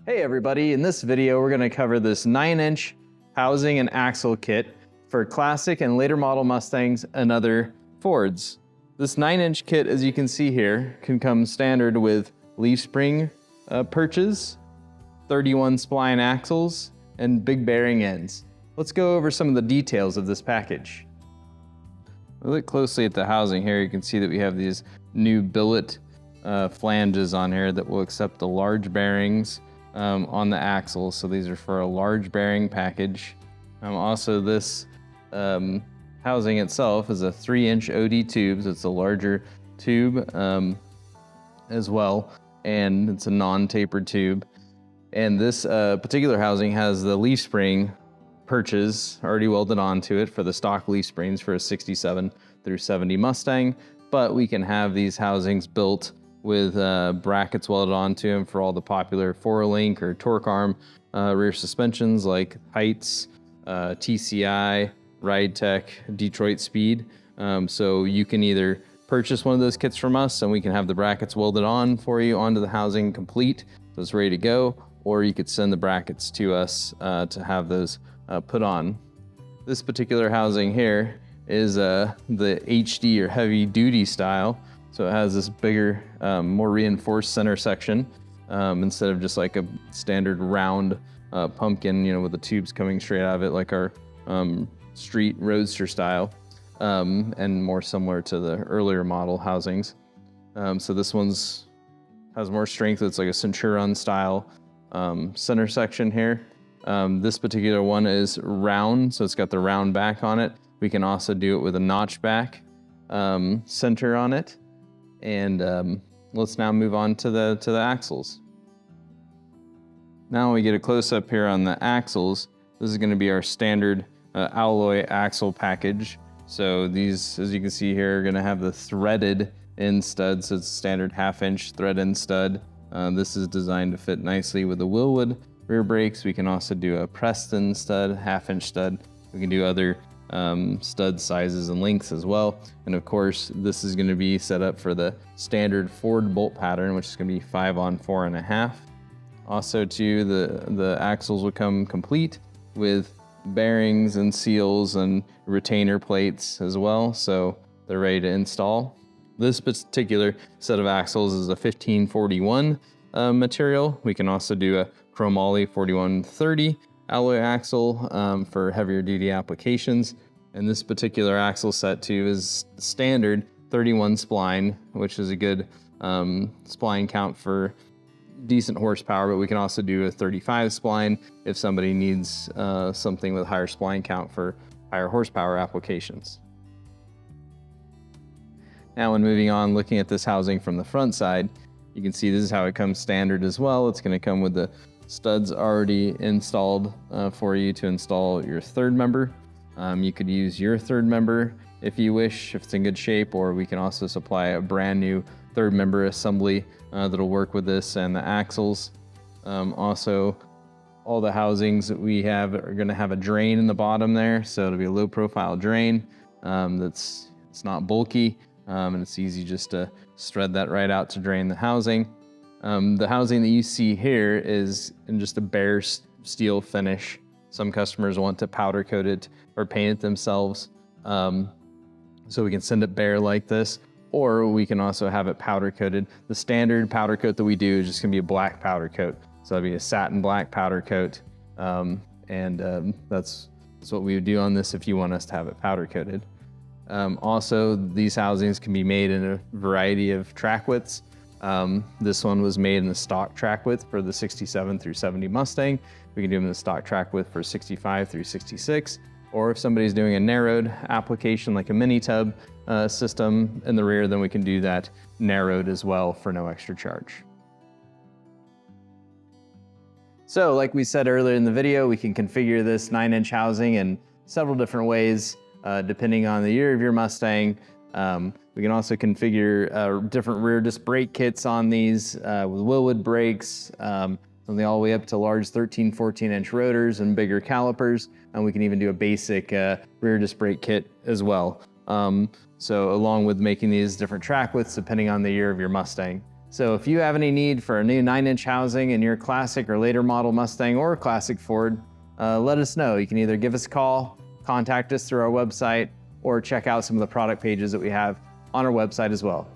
Hey everybody, in this video we're going to cover this 9-inch housing and axle kit for classic and later model Mustangs and other Fords. This 9-inch kit, as you can see here, can come standard with leaf spring perches, 31 spline axles, and big bearing ends. Let's go over some of the details of this package. We look closely at the housing here. You can see that we have these new billet flanges on here that will accept the large bearings on the axles. So these are for a large bearing package. Also, this housing itself is a 3-inch OD tube, so it's a larger tube as well, and it's a non-tapered tube. And this particular housing has the leaf spring perches already welded onto it for the stock leaf springs for a 67 through 70 Mustang, but we can have these housings built with brackets welded onto them for all the popular 4-link or torque arm rear suspensions like Heights, TCI, Ride Tech, Detroit Speed. So you can either purchase one of those kits from us and we can have the brackets welded on for you onto the housing complete, so it's ready to go, or you could send the brackets to us to have those put on. This particular housing here is the HD or heavy duty style. So it has this bigger, more reinforced center section instead of just like a standard round pumpkin, with the tubes coming straight out of it like our street roadster style, and more similar to the earlier model housings. So this one's has more strength. It's like a Centurion style center section here. This particular one is round, so it's got the round back on it. We can also do it with a notch back center on it. And let's now move on to the axles. Now we get a close-up here on the axles. This is going to be our standard alloy axle package. So these, as you can see here, are going to have the threaded end stud. So it's a standard 1/2-inch thread end stud. This is designed to fit nicely with the Willwood rear brakes. We can also do a Preston stud, 1/2-inch stud. We can do other stud sizes and lengths as well. And of course, this is going to be set up for the standard Ford bolt pattern, which is going to be 5 on 4.5. Also too, the axles will come complete with bearings and seals and retainer plates as well, so they're ready to install. This particular set of axles is a 1541 material. We can also do a chromoly 4130 alloy axle for heavier duty applications. And this particular axle set too is standard 31 spline, which is a good spline count for decent horsepower, but we can also do a 35 spline if somebody needs something with higher spline count for higher horsepower applications. Now when moving on, looking at this housing from the front side, you can see this is how it comes standard as well. It's going to come with the studs already installed for you to install your third member. You could use your third member if you wish, if it's in good shape, or we can also supply a brand new third member assembly that'll work with this and the axles. Also, all the housings that we have are going to have a drain in the bottom there, so it'll be a low profile drain it's not bulky, and it's easy just to thread that right out to drain the housing. The housing that you see here is in just a bare steel finish. Some customers want to powder coat it or paint it themselves. So we can send it bare like this, or we can also have it powder coated. The standard powder coat that we do is just gonna be a black powder coat. So that'd be a satin black powder coat. That's what we would do on this if you want us to have it powder coated. Also, these housings can be made in a variety of track widths. This one was made in the stock track width for the 67 through 70 Mustang. We can do them in the stock track width for 65 through 66. Or if somebody's doing a narrowed application like a mini tub system in the rear, then we can do that narrowed as well for no extra charge. So like we said earlier in the video, we can configure this 9-inch housing in several different ways depending on the year of your Mustang. We can also configure different rear disc brake kits on these with Willwood brakes, something all the way up to large 13, 14-inch rotors and bigger calipers. And we can even do a basic rear disc brake kit as well. So along with making these different track widths depending on the year of your Mustang. So if you have any need for a new 9-inch housing in your classic or later model Mustang or classic Ford, let us know. You can either give us a call, contact us through our website, or check out some of the product pages that we have on our website as well.